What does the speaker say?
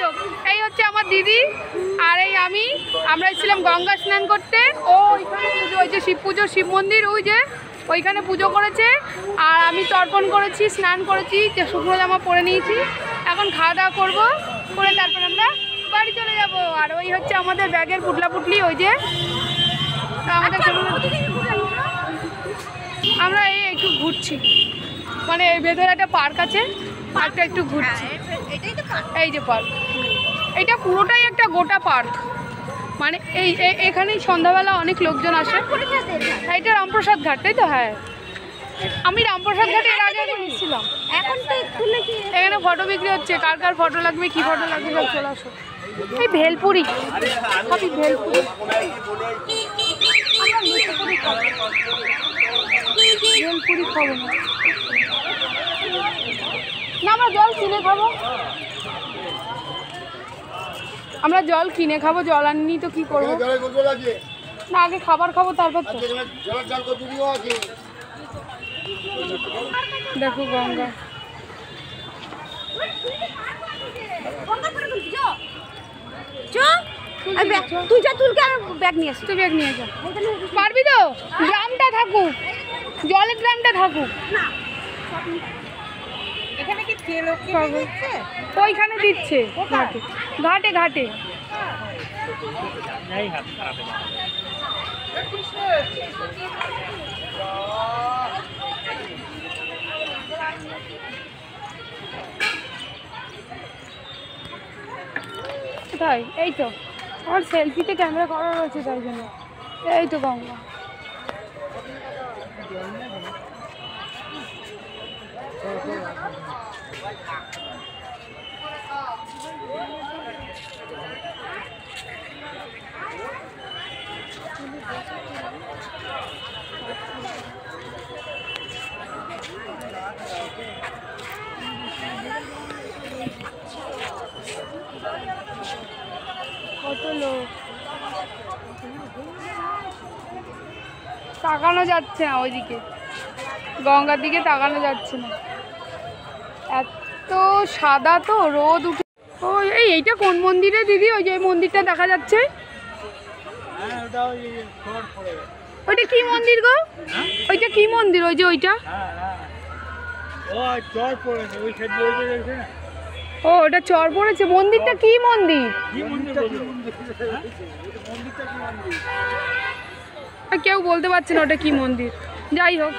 হোক, এই হচ্ছে আমার দিদি আর এই আমরা এসেছিলাম গঙ্গা স্নান করতে। ও ওইখানে পুজো হয়েছে, শিব পুজো, শিব মন্দির, ওই যে ওইখানে পুজো করেছে। আর আমি তর্পণ করেছি, স্নান করেছি, যে শুকনো জামা পরে নিয়েছি। এখন খাওয়া দাওয়া করবো, করে তারপর আমরা বাড়ি চলে যাব। আর ওই হচ্ছে আমাদের ব্যাগের পুটলা পুটলি, ওই যে আমাদের আমরা এই একটু ঘুরছি, মানে এর ভেতরে একটা পার্ক আছে, পার্কটা একটু ঘুরছি। এই যে পার্ক, এটা পুরোটাই একটা গোটা পার্ক, মানে এখানেই সন্ধ্যাবেলা অনেক লোকজন আসে। এটা রামপ্রসাদ ঘাট, তাই তো? হ্যাঁ, আমি রামপ্রসাদ ঘাটে এর আগে এসেছিলাম। এখন তো এখানে ফটো বিক্রি হচ্ছে, কার কার ফটো লাগবে, কি ফটো লাগবে সব চলে আসো। এই ভেলপুরি খাবি, ভেলপুরি ভেলপুরি খাবো না, আমরা জল কিনে খাবো, আমরা জল কিনে খাবো, জল আনিনি তো কি করবো না, আগে খাবার খাবো তারপর তো। দেখো গঙ্গা, তুই যা, তুলকে আর ব্যাগ নিয়ে আসি। তুই ব্যাগ নিয়ে যা, পারবি তো? ড্রামটা থাকুক, জলের ড্রামটা থাকুক। এখানে কি তেল ওইখানে দিচ্ছে, ঘাটে ঘাটে ঘাটে। কোথায়? এই তো আমার সেলফিতে ক্যামেরা করা রয়েছে, তাই জন্য। এই তো গঙ্গা, কত লোক, তাকানো যাচ্ছে না ওইদিকে, গঙ্গার দিকে তাকানো যাচ্ছে না, এত সাদা তো, রোদ উঠে। ও এইটা কোন মন্দিরে দিদি? ওই যে মন্দিরটা দেখা যাচ্ছে, ওইটা কি মন্দির গো? ওইটা কি মন্দির? ওই যে ওইটা, ও ওটা চর পড়েছে। মন্দিরটা কি মন্দির? কেউ বলতে পারছে না ওটা কি মন্দির। যাই হোক,